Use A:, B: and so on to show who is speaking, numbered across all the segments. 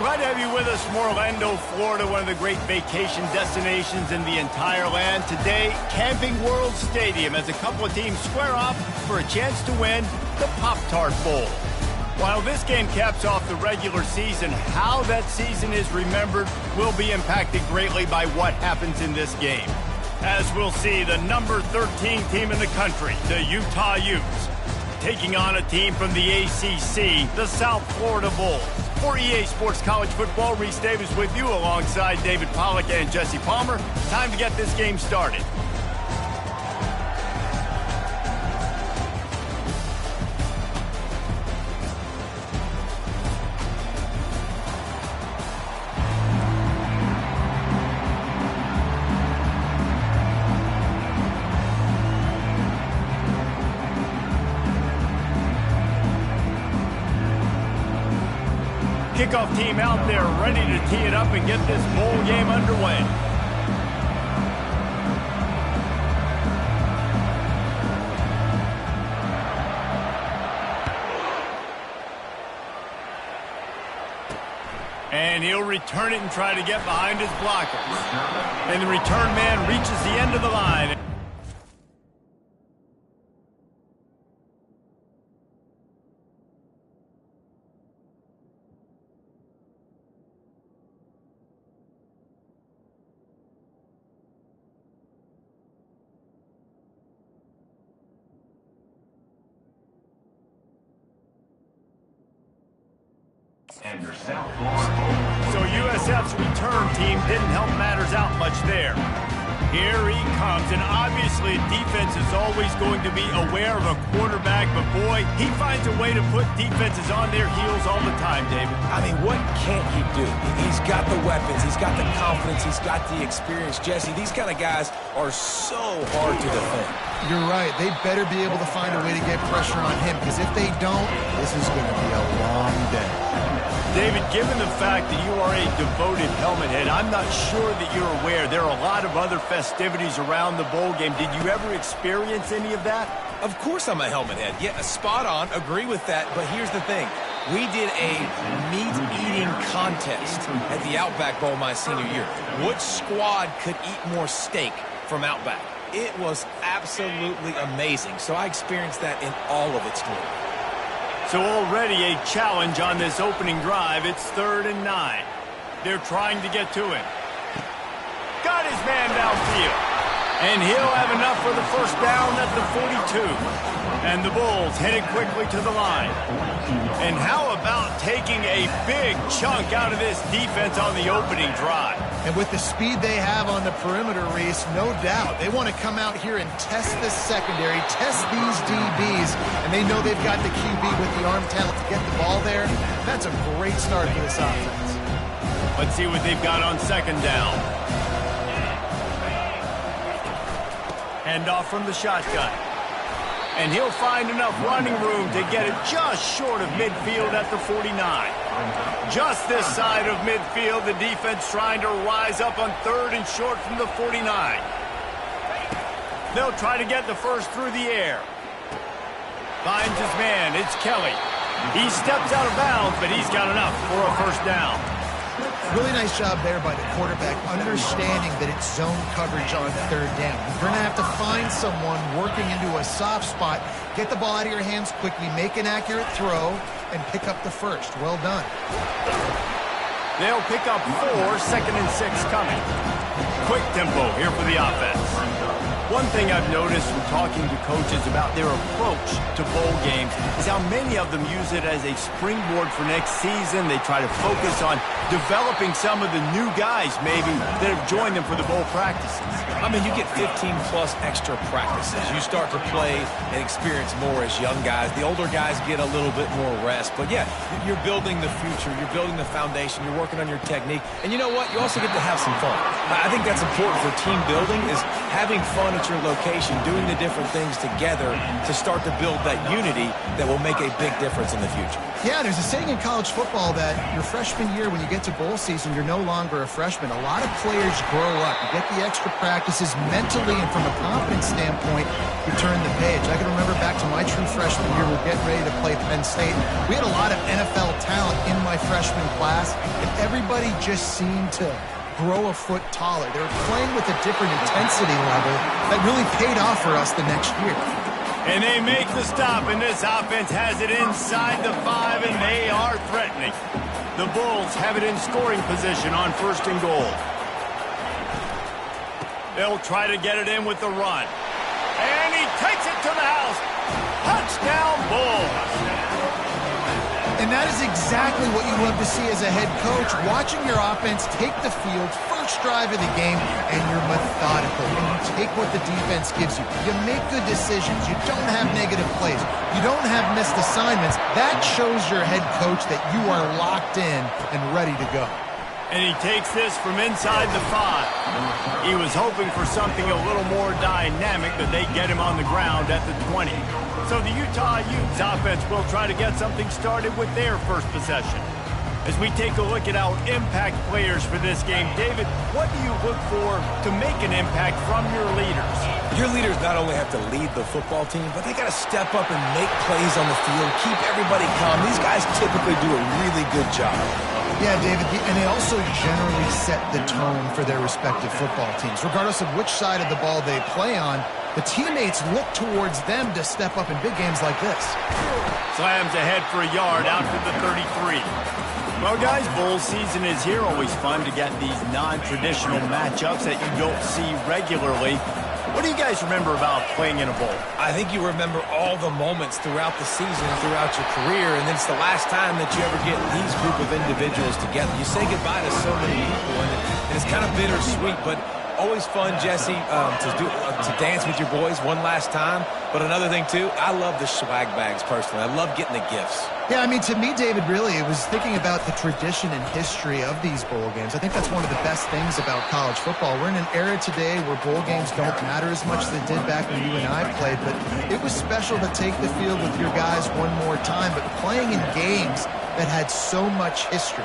A: Glad to have you with us from Orlando, Florida, one of the great vacation destinations in the entire land. Today, Camping World Stadium as a couple of teams square off for a chance to win the Pop-Tart Bowl. While this game caps off the regular season, how that season is remembered will be impacted greatly by what happens in this game. As we'll see, the number 13 team in the country, the Utah Utes, taking on a team from the ACC, the South Florida Bulls. For EA Sports College Football, Reese Davis with you alongside David Pollack and Jesse Palmer. Time to get this game started. Kickoff team out there ready to tee it up and get this bowl game underway. And he'll return it and try to get behind his blockers. And the return man reaches the end of the line. So USF's return team didn't help matters out much there. Here he comes, and obviously defense is always going to be aware of a quarterback, but boy, he finds a way to put defenses on their heels all the time, David.
B: I mean, what can't he do? He's got the weapons, he's got the confidence, he's got the experience. Jesse, these kind of guys are so hard to defend.
C: You're right. They better be able to find a way to get pressure on him, because if they don't, this is going to be a long day.
A: David, given the fact that you are a devoted helmet head, I'm not sure that you're aware there are a lot of other festivities around the bowl game. Did you ever experience any of that?
B: Of course I'm a helmet head. Yeah, spot on. Agree with that. But here's the thing. We did a meat-eating contest at the Outback Bowl my senior year. Which squad could eat more steak from Outback? It was absolutely amazing. So I experienced that in all of its glory.
A: So already a challenge on this opening drive. It's 3rd and 9. They're trying to get to him. Got his man downfield. And he'll have enough for the first down at the 42. And the Bulls headed quickly to the line. And how about taking a big chunk out of this defense on the opening drive?
C: And with the speed they have on the perimeter, Reese, no doubt, they want to come out here and test this secondary, test these DBs, and they know they've got the QB with the arm talent to get the ball there. That's a great start for this offense.
A: Let's see what they've got on 2nd down. Hand off from the shotgun. And he'll find enough running room to get it just short of midfield at the 49. Just this side of midfield, the defense trying to rise up on 3rd and short from the 49. They'll try to get the first through the air. Finds his man, it's Kelly. He steps out of bounds, but he's got enough for a first down.
C: Really nice job there by the quarterback, understanding that it's zone coverage on 3rd down. You're going to have to find someone working into a soft spot, get the ball out of your hands quickly, make an accurate throw, and pick up the first. Well done.
A: They'll pick up 4, 2nd and 6 coming. Quick tempo here for the offense. One thing I've noticed from talking to coaches about their approach to bowl games is how many of them use it as a springboard for next season. They try to focus on developing some of the new guys, maybe, that have joined them for the bowl practices.
B: I mean, you get 15-plus extra practices. You start to play and experience more as young guys. The older guys get a little bit more rest. But, yeah, you're building the future. You're building the foundation. You're working on your technique. And you know what? You also get to have some fun. I think that's important for team building, is having fun at your location, doing the different things together to start to build that unity that will make a big difference in the future.
C: Yeah, there's a saying in college football that your freshman year, when you get to bowl season, you're no longer a freshman. A lot of players grow up. You get the extra practices mentally, and from a confidence standpoint, you turn the page. I can remember back to my true freshman year, we're getting ready to play Penn State. We had a lot of NFL talent in my freshman class, and everybody just seemed to grow a foot taller. They were playing with a different intensity level that really paid off for us the next year.
A: And they make the stop, and this offense has it inside the 5, and they are threatening. The Bulls have it in scoring position on 1st and goal. They'll try to get it in with the run. And he takes it to the house. Touchdown, Bulls.
C: And that is exactly what you love to see as a head coach, watching your offense take the field, first drive of the game, and you're methodical. And you take what the defense gives you. You make good decisions. You don't have negative plays. You don't have missed assignments. That shows your head coach that you are locked in and ready to go.
A: And he takes this from inside the 5. He was hoping for something a little more dynamic, but they get him on the ground at the 20. So the Utah Utes offense will try to get something started with their first possession. As we take a look at our impact players for this game, David, what do you look for to make an impact from your leaders?
B: Your leaders not only have to lead the football team, but they got to step up and make plays on the field, keep everybody calm. These guys typically do a really good job.
C: Yeah, David, and they also generally set the tone for their respective football teams. Regardless of which side of the ball they play on, the teammates look towards them to step up in big games like this.
A: Slams ahead for a yard out to the 33. Well, guys, bowl season is here. Always fun to get these non-traditional matchups that you don't see regularly. What do you guys remember about playing in a bowl?
B: I think you remember all the moments throughout the season, throughout your career, and it's the last time that you ever get these group of individuals together. You say goodbye to so many people, and it's kind of bittersweet, but always fun, Jesse, to dance with your boys one last time. But another thing, too, I love the swag bags, personally. I love getting the gifts.
C: Yeah, I mean, to me, David, really, it was thinking about the tradition and history of these bowl games. I think that's one of the best things about college football. We're in an era today where bowl games don't matter as much as they did back when you and I played, but it was special to take the field with your guys one more time, but playing in games that had so much history.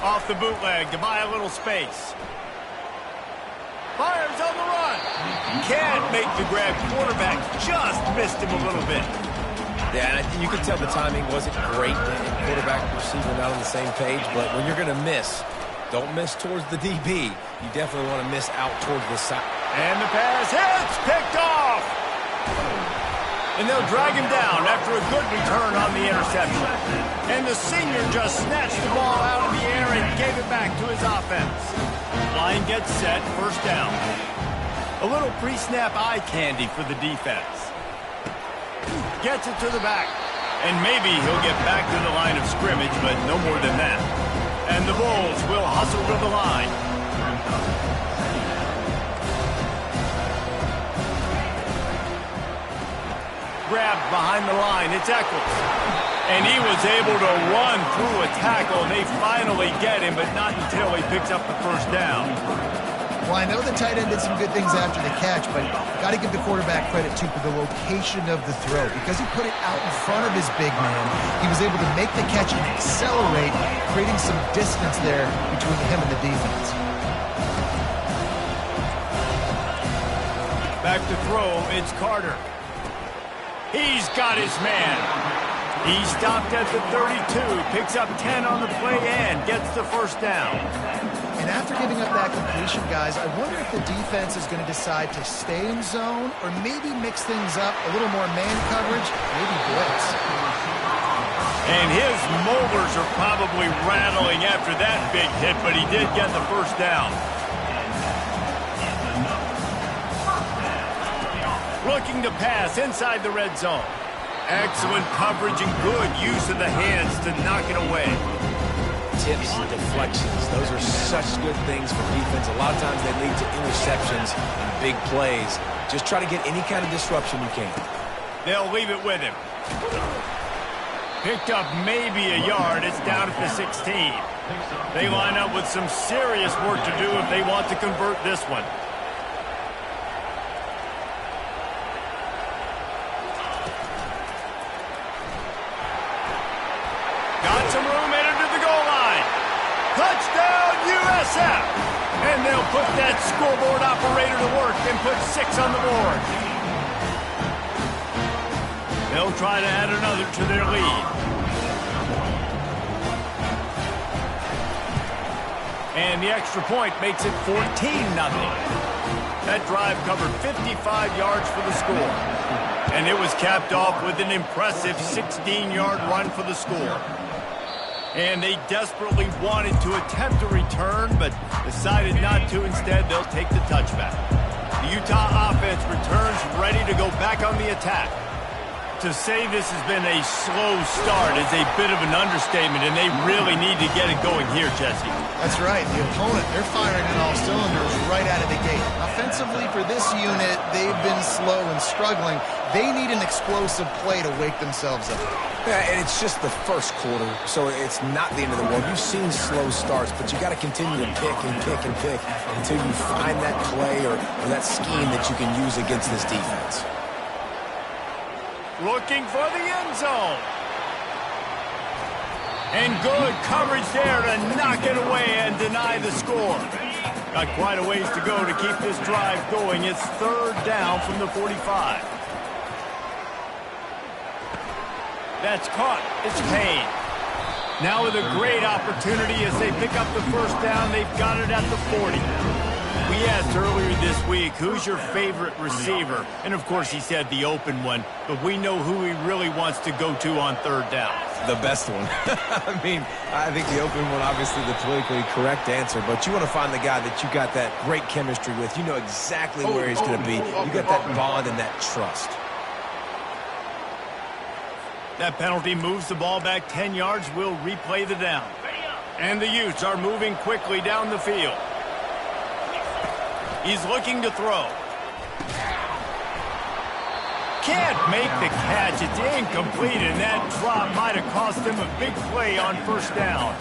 A: Off the bootleg to buy a little space. Fires on the run. Can't make the grab. Quarterback just missed him a little bit.
B: Yeah, and you could tell the timing wasn't great. Quarterback and receiver not on the same page, but when you're going to miss, don't miss towards the DB. You definitely want to miss out towards the side.
A: And the pass hits, picked off. And they'll drag him down after a good return on the interception. And the senior just snatched the ball out of the air and gave it back to his offense. Line gets set, first down. A little pre-snap eye candy for the defense. Gets it to the back. And maybe he'll get back to the line of scrimmage, but no more than that. And the Bulls will hustle to the line. Grabbed behind the line. It's Eccles. And he was able to run through a tackle, and they finally get him, but not until he picks up the first down.
C: Well, I know the tight end did some good things after the catch, but got to give the quarterback credit, too, for the location of the throw. Because he put it out in front of his big man, he was able to make the catch and accelerate, creating some distance there between him and the defense.
A: Back to throw, it's Carter. He's got his man. He stopped at the 32, picks up 10 on the play and gets the first down.
C: And after giving up that completion, guys, I wonder if the defense is going to decide to stay in zone or maybe mix things up, a little more man coverage, maybe blitz.
A: And his molars are probably rattling after that big hit, but he did get the first down. Looking to pass inside the red zone. Excellent coverage and good use of the hands to knock it away.
B: Tips and deflections, those are such good things for defense. A lot of times they lead to interceptions and big plays. Just try to get any kind of disruption you can.
A: They'll leave it with him. Picked up maybe a yard. It's down at the 16. They line up with some serious work to do if they want to convert this one. Got some room, entered to the goal line. Touchdown, USF! And they'll put that scoreboard operator to work and put 6 on the board. They'll try to add another to their lead. And the extra point makes it 14-0. That drive covered 55 yards for the score. And it was capped off with an impressive 16-yard run for the score. And they desperately wanted to attempt a return, but decided not to. Instead, they'll take the touchback. The Utah offense returns ready to go back on the attack. To say this has been a slow start is a bit of an understatement, and they really need to get it going here, Jesse.
C: That's right. The opponent, they're firing on all cylinders right out of the gate. Offensively, for this unit, they've been slow and struggling. They need an explosive play to wake themselves up.
B: Yeah, and it's just the first quarter, so it's not the end of the world. You've seen slow starts, but you got to continue to pick and pick and pick until you find that play or that scheme that you can use against this defense.
A: Looking for the end zone. And good coverage there to knock it away and deny the score. Got quite a ways to go to keep this drive going. It's third down from the 45. That's caught. It's Payne. Now with a great opportunity as they pick up the first down. They've got it at the 40. We asked earlier this week, who's your favorite receiver? And, of course, he said the open one. But we know who he really wants to go to on third down.
B: The best one. I mean, I think the open one, obviously the politically correct answer. But you want to find the guy that you got that great chemistry with. You know exactly where he's going to be. You got that bond and that trust.
A: That penalty moves the ball back 10 yards. We'll replay the down. And the Utes are moving quickly down the field. He's looking to throw. Can't make the catch. It's incomplete, and that drop might have cost him a big play on first down.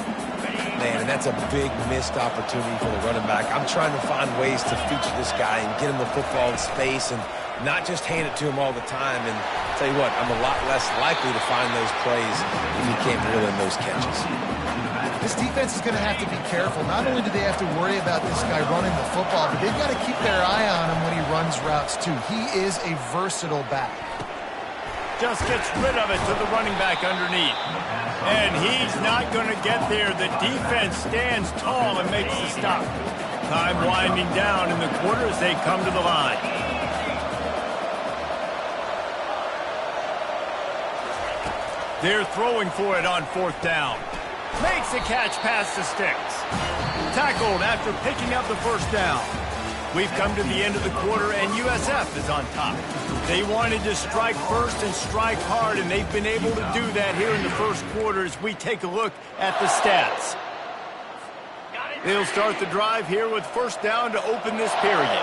B: Man, and that's a big missed opportunity for the running back. I'm trying to find ways to feature this guy and get him the football in space and not just hand it to him all the time. And I'll tell you what, I'm a lot less likely to find those plays if he can't reel in those catches.
C: This defense is going to have to be careful. Not only do they have to worry about this guy running the football, but they've got to keep their eye on him when he runs routes, too. He is a versatile back.
A: Just gets rid of it to the running back underneath. And he's not going to get there. The defense stands tall and makes the stop. Time winding down in the quarter as they come to the line. They're throwing for it on fourth down. Makes a catch past the sticks. Tackled after picking up the first down. We've come to the end of the quarter, and USF is on top. They wanted to strike first and strike hard, and they've been able to do that here in the first quarter as we take a look at the stats. They'll start the drive here with first down to open this period.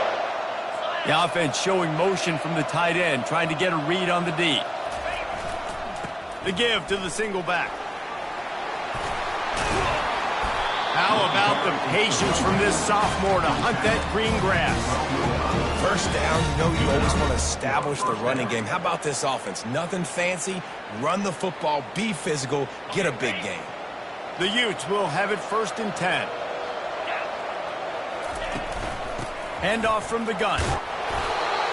A: The offense showing motion from the tight end, trying to get a read on the D. The give to the single back. How about the patience from this sophomore to hunt that green grass?
B: First down, you know you always want to establish the running game. How about this offense? Nothing fancy. Run the football, be physical, get a big game.
A: The Utes will have it first and 10. Handoff from the gun.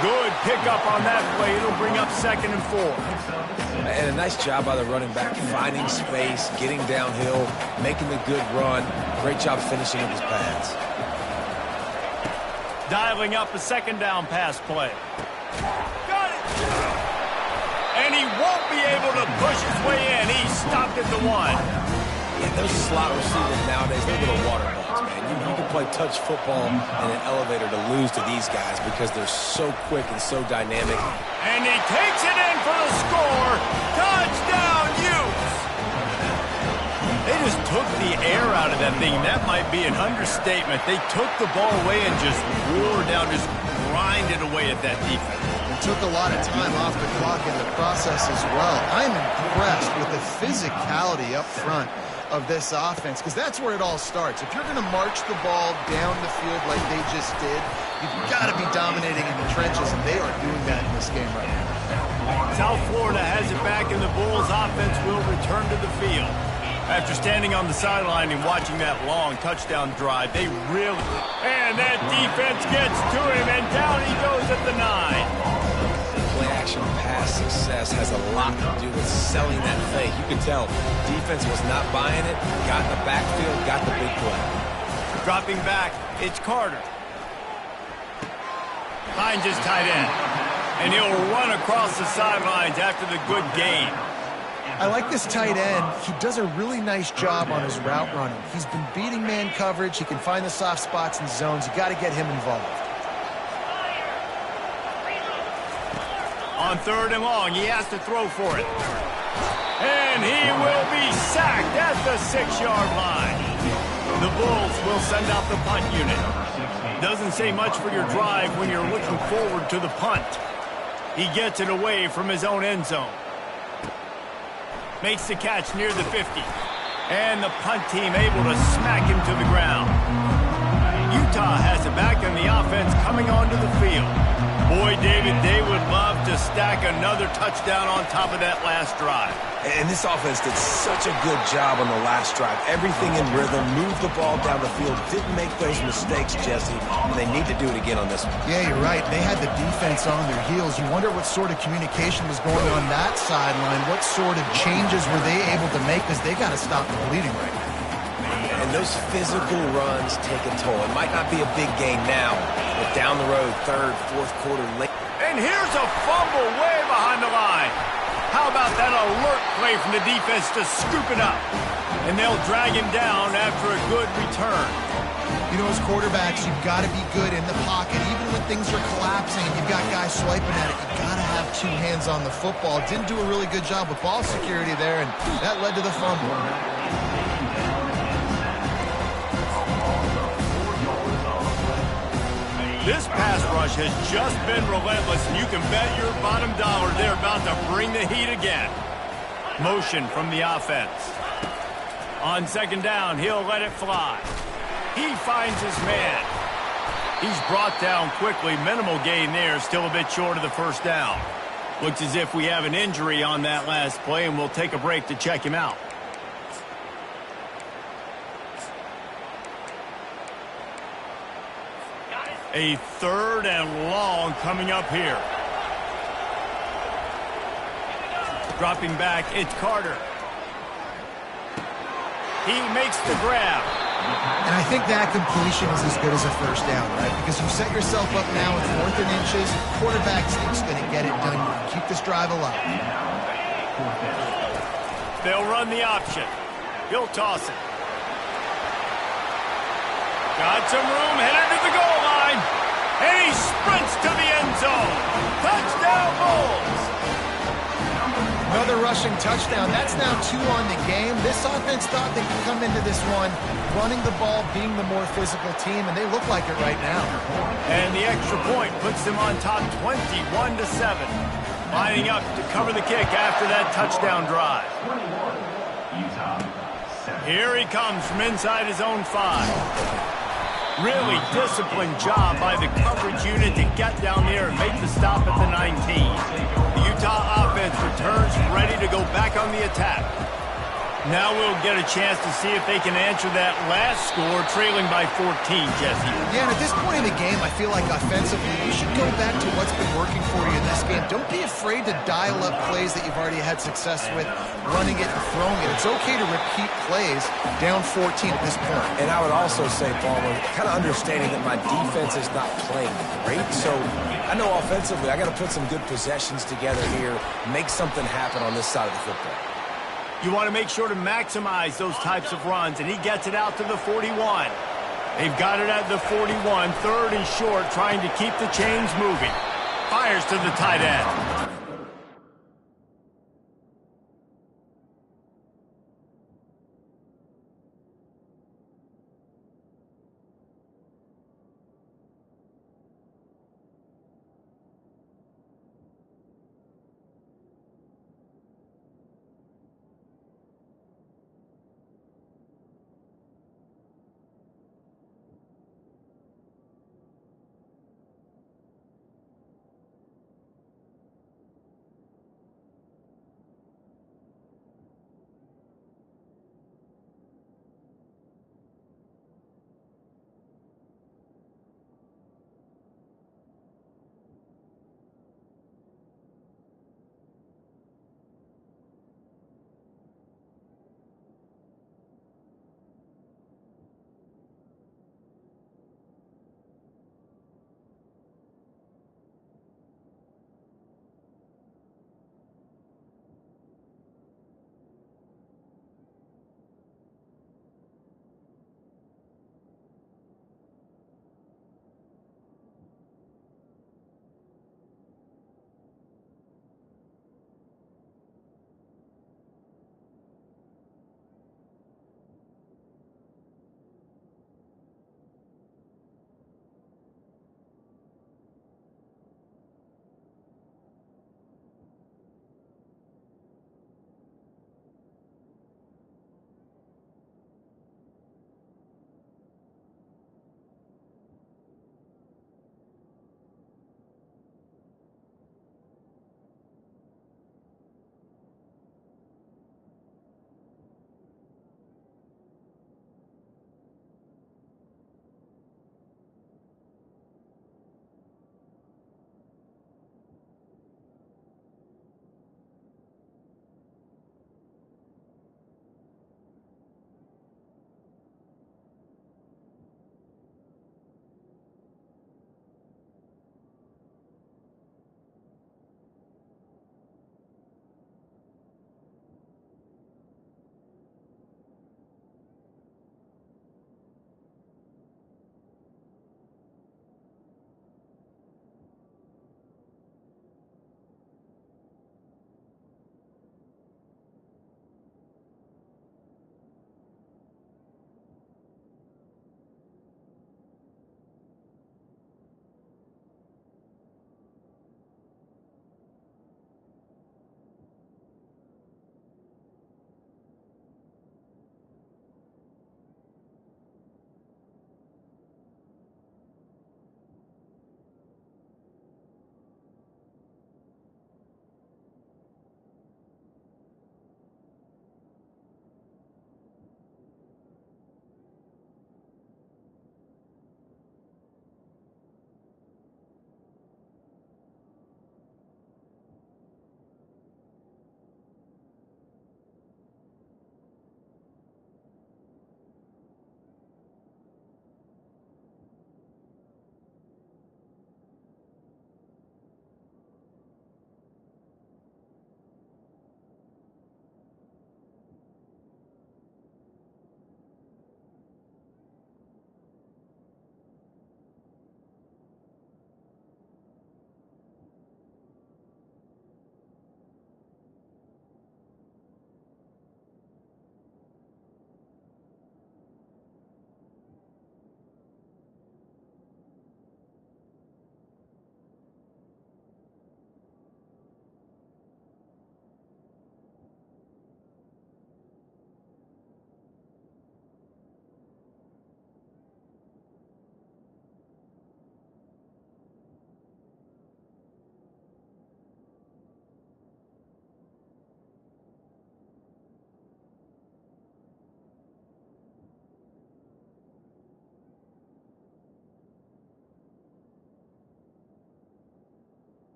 A: Good pickup on that play. It'll bring up second and 4.
B: And a nice job by the running back, finding space, getting downhill, making the good run. Great job finishing with his pads.
A: Dialing up a second down pass play. Got it! And he won't be able to push his way in. He's stopped at the 1.
B: Yeah, those slot receivers nowadays, they're little water balls, man. You can play touch football in an elevator to lose to these guys because they're so quick and so dynamic.
A: And he takes it in for the score. Touchdown, Utes! They just took the air out of that thing. That might be an understatement. They took the ball away and just wore down, just grinded away at that defense.
C: It took a lot of time off the clock in the process as well. I'm impressed with the physicality up front of this offense, because that's where it all starts. If you're going to march the ball down the field like they just did, you've got to be dominating in the trenches, and they are doing that in this game right now.
A: South Florida has it back, and the Bulls offense will return to the field. After standing on the sideline and watching that long touchdown drive, they really... And that defense gets to him, and down he goes at the 9.
B: Play-action pass success has a lot to do with selling that fake. You can tell defense was not buying it, got in the backfield, got the big play.
A: Dropping back, it's Carter. Finds his tight end. And he'll run across the sidelines after the good gain.
C: I like this tight end. He does a really nice job on his route running. He's been beating man coverage. He can find the soft spots and zones. You got to get him involved.
A: On 3rd and long, he has to throw for it. And he will be sacked at the 6-yard line. The Bulls will send out the punt unit. Doesn't say much for your drive when you're looking forward to the punt. He gets it away from his own end zone. Makes the catch near the 50. And the punt team able to smack him to the ground. Utah has it back in the offense coming onto the field. Boy, David, they would love to stack another touchdown on top of that last drive.
B: And this offense did such a good job on the last drive. Everything in rhythm, moved the ball down the field, didn't make those mistakes, Jesse, and they need to do it again on this one.
C: Yeah, you're right. They had the defense on their heels. You wonder what sort of communication was going on that sideline. What sort of changes were they able to make, because they got to stop the bleeding right now.
B: And those physical runs take a toll. It might not be a big gain now, but down the road, 3rd, 4th quarter late.
A: And here's a fumble way behind the line. How about that alert play from the defense to scoop it up? And they'll drag him down after a good return.
C: You know, as quarterbacks, you've got to be good in the pocket. Even when things are collapsing and you've got guys swiping at it, you've got to have 2 hands on the football. Didn't do a really good job with ball security there, and that led to the fumble.
A: This pass rush has just been relentless, and you can bet your bottom dollar they're about to bring the heat again. Motion from the offense. On 2nd down, he'll let it fly. He finds his man. He's brought down quickly. Minimal gain there, still a bit short of the 1st down. Looks as if we have an injury on that last play, and we'll take a break to check him out. A 3rd and long coming up here. Dropping back, it's Carter. He makes the grab.
C: And I think that completion is as good as a 1st down, right? Because you set yourself up now with 4th and inches. Quarterback sneak's going to get it done. You can keep this drive alive.
A: They'll run the option. He'll toss it. Got some room, headed to the goal line. And he sprints to the end zone. Touchdown, Bulls.
C: Another rushing touchdown. That's now 2 on the game. This offense thought they could come into this one running the ball, being the more physical team, and they look like it right now.
A: And the extra point puts them on top 21-7. Lining up to cover the kick after that touchdown drive. Here he comes from inside his own 5. Really disciplined job by the coverage unit to get down there and make the stop at the 19. The Utah offense returns ready to go back on the attack. Now we'll get a chance to see if they can answer that last score, trailing by 14, Jesse.
C: Yeah, and at this point in the game, I feel like offensively, you should go back to what's been working for you in this game. Don't be afraid to dial up plays that you've already had success with, running it and throwing it. It's okay to repeat plays down 14 at this point.
B: And I would also say, Palmer, kind of understanding that my defense is not playing great, so I know offensively I got to put some good possessions together here, make something happen on this side of the football.
A: You want to make sure to maximize those types of runs, and he gets it out to the 41. They've got it at the 41, 3rd and short, trying to keep the chains moving. Fires to the tight end.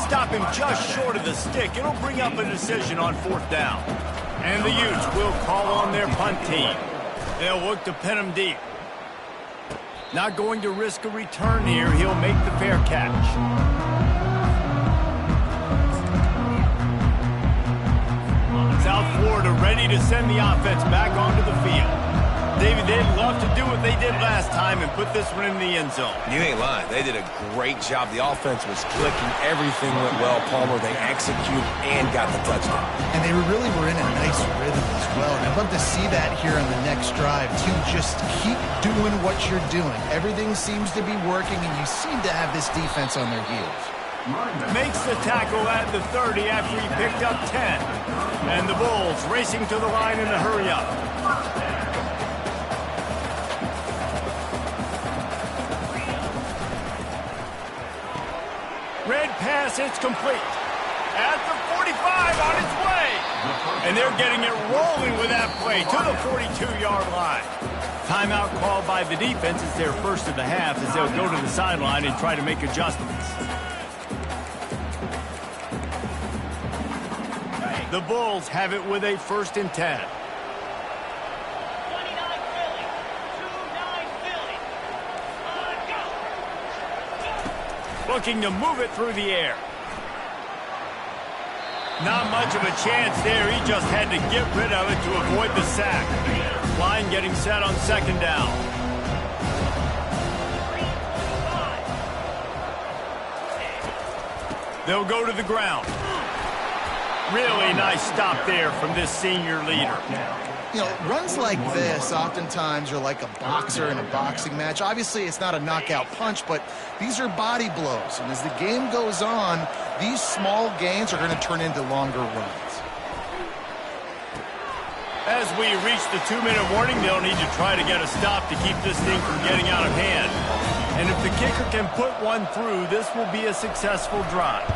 A: stop him just short of the stick. It'll bring up a decision on 4th down. And the Utes will call on their punt team. They'll look to pin him deep. Not going to risk a return here. He'll make the fair catch. South Florida ready to send the offense back onto the field. David, they'd love to do what they did last time and put this one in the end zone.
B: You ain't lying. They did a great job. The offense was clicking. Everything went well, Palmer. They executed and got the touchdown.
C: And they really were in a nice rhythm as well. And I'd love to see that here on the next drive, too. Just keep doing what you're doing. Everything seems to be working, and you seem to have this defense on their heels.
A: Makes the tackle at the 30 after he picked up 10. And the Bulls racing to the line in a hurry-up. Red pass, it's complete. At the 45, on its way. And they're getting it rolling with that play to the 42-yard line. Timeout called by the defense. It's their first of the half as they'll go to the sideline and try to make adjustments. The Bulls have it with a 1st and 10. Looking to move it through the air. Not much of a chance there. He just had to get rid of it to avoid the sack. Line getting set on 2nd down. They'll go to the ground. Really nice stop there from this senior leader.
C: You know, runs like this oftentimes are like a boxer in a boxing match. Obviously, it's not a knockout punch, but these are body blows. And as the game goes on, these small gains are going to turn into longer runs.
A: As we reach the 2-minute warning, they'll need to try to get a stop to keep this thing from getting out of hand. And if the kicker can put one through, this will be a successful drive.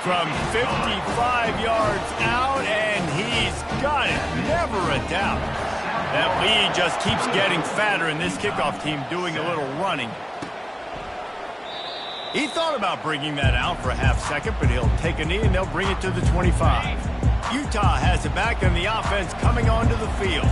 A: From 55 yards out, and he's got it. Never a doubt. That lead just keeps getting fatter, and this kickoff team doing a little running. He thought about bringing that out for a half second, but he'll take a knee, and they'll bring it to the 25. Utah has it back, and the offense coming onto the field.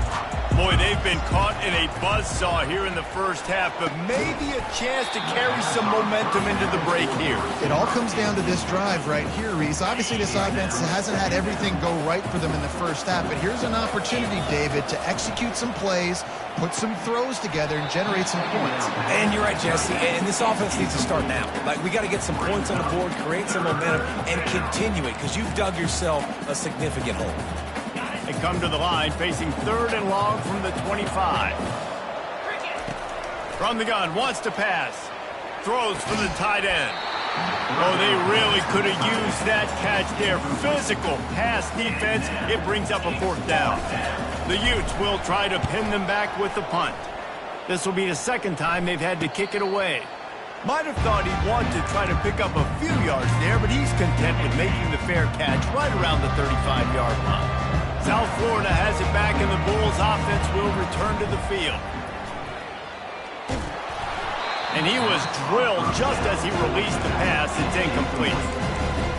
A: Boy, they've been caught in a buzzsaw here in the first half, but maybe a chance to carry some momentum into the break here.
C: It all comes down to this drive right here, Reese. Obviously, this offense hasn't had everything go right for them in the first half, but here's an opportunity, David, to execute some plays, put some throws together, and generate some points.
B: And you're right, Jesse, and this offense needs to start now. Like, we got to get some points on the board, create some momentum, and continue it, because you've dug yourself a significant hole.
A: They come to the line, facing 3rd and long from the 25. From the gun, wants to pass. Throws for the tight end. Oh, they really could have used that catch there. Physical pass defense. It brings up a 4th down. The Utes will try to pin them back with the punt. This will be the 2nd time they've had to kick it away. Might have thought he'd want to try to pick up a few yards there, but he's content with making the fair catch right around the 35-yard line. South Florida has it back, and the Bulls offense will return to the field. And he was drilled just as he released the pass. It's incomplete.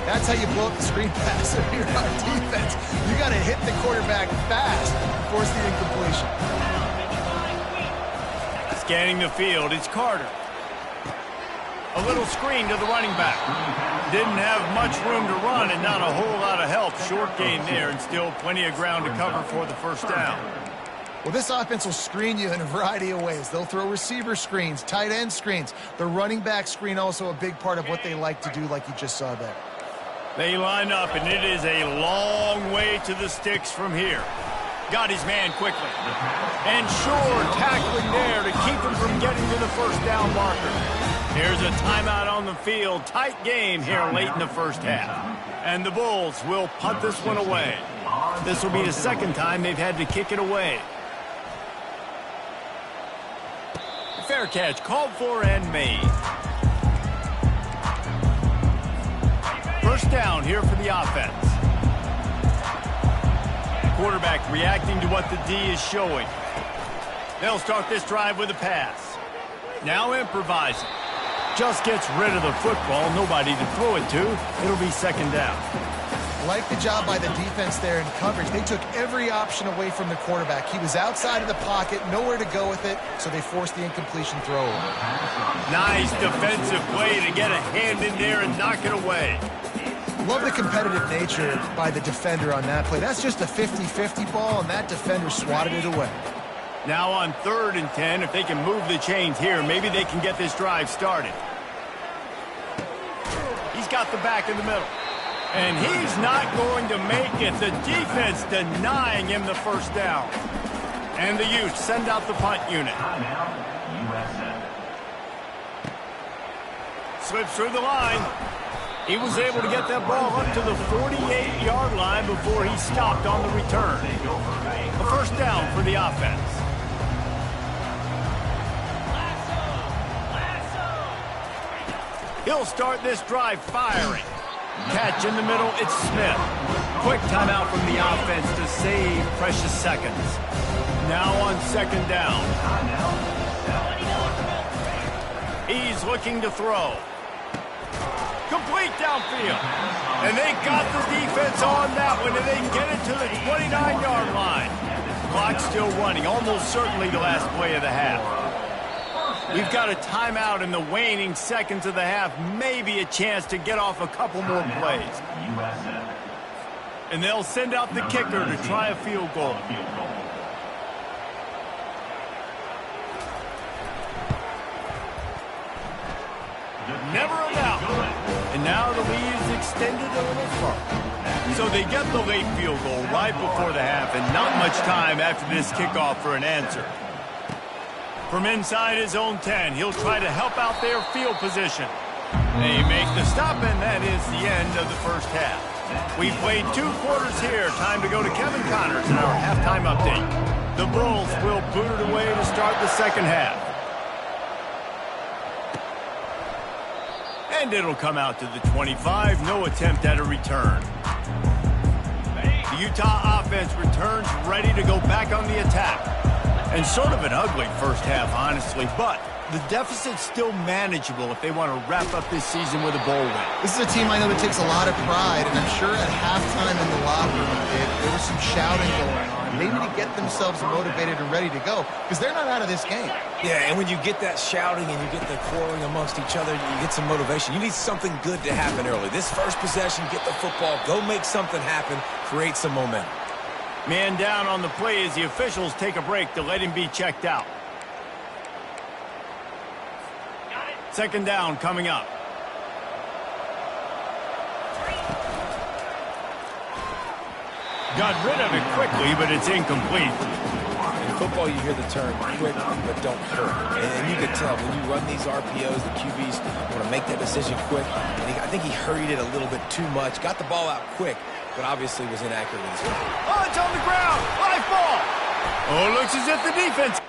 C: That's how you blow up the screen pass if you're on defense. You got to hit the quarterback fast to force the incompletion.
A: Scanning the field, it's Carter. A little screen to the running back. Didn't have much room to run and not a whole lot of help. Short gain there and still plenty of ground to cover for the 1st down.
C: Well, this offense will screen you in a variety of ways. They'll throw receiver screens, tight end screens. The running back screen also a big part of what they like to do, like you just saw there.
A: They line up, and it is a long way to the sticks from here. Got his man quickly. And sure, tackling there to keep him from getting to the 1st down marker. Here's a timeout on the field. Tight game here late in the first half. And the Bulls will punt this one away. This will be the 2nd time they've had to kick it away. Fair catch called for and made. 1st down here for the offense. Quarterback reacting to what the D is showing. They'll start this drive with a pass. Now improvising. Just gets rid of the football, nobody to throw it to. It'll be second down.
C: Like the job by the defense there in coverage. They took every option away from the quarterback. He was outside of the pocket, nowhere to go with it, so they forced the incompletion throw.
A: Nice defensive play to get a hand in there and knock it away.
C: Love the competitive nature by the defender on that play. That's just a 50-50 ball, and that defender swatted it away.
A: Now on 3rd and 10, if they can move the chains here, maybe they can get this drive started. He's got the back in the middle. And he's not going to make it. The defense denying him the first down. And the Utes send out the punt unit. Slips through the line. He was able to get that ball up to the 48-yard line before he stopped on the return. A first down for the offense. He'll start this drive firing. Catch in the middle, it's Smith. Quick timeout from the offense to save precious seconds. Now on 2nd down. He's looking to throw. Complete downfield. And they got the defense on that one, and they get it to the 29-yard line. Clock's still running, almost certainly the last play of the half. We've got a timeout in the waning seconds of the half, maybe a chance to get off a couple more plays. And they'll send out the kicker to try a field goal. Never a doubt. And now the lead is extended a little further. So they get the late field goal right before the half, and not much time after this kickoff for an answer. From inside his own 10, he'll try to help out their field position. They make the stop, and that is the end of the first half. We've played 2 quarters here. Time to go to Kevin Connors in our halftime update. The Bulls will boot it away to start the second half. And it'll come out to the 25. No attempt at a return. The Utah offense returns ready to go back on the attack. And sort of an ugly first half, honestly, but the deficit's still manageable if they want to wrap up this season with a bowl win.
C: This is a team I know that takes a lot of pride, and I'm sure at halftime in the locker room there was some shouting going on, maybe to get themselves motivated and ready to go, because they're not out of this game.
B: Yeah, and when you get that shouting and you get the quarreling amongst each other, you get some motivation. You need something good to happen early. This first possession, get the football, go make something happen, create some momentum.
A: Man down on the play as the officials take a break to let him be checked out. Second down coming up. Got rid of it quickly, but it's incomplete.
B: In football, you hear the term quick, but don't hurt. And you can tell when you run these RPOs, the QBs want to make that decision quick. And I think he hurried it a little bit too much. Got the ball out quick, but obviously was inaccurate with his.
A: Oh, it's on the ground. Live ball. Oh, it looks as if the defense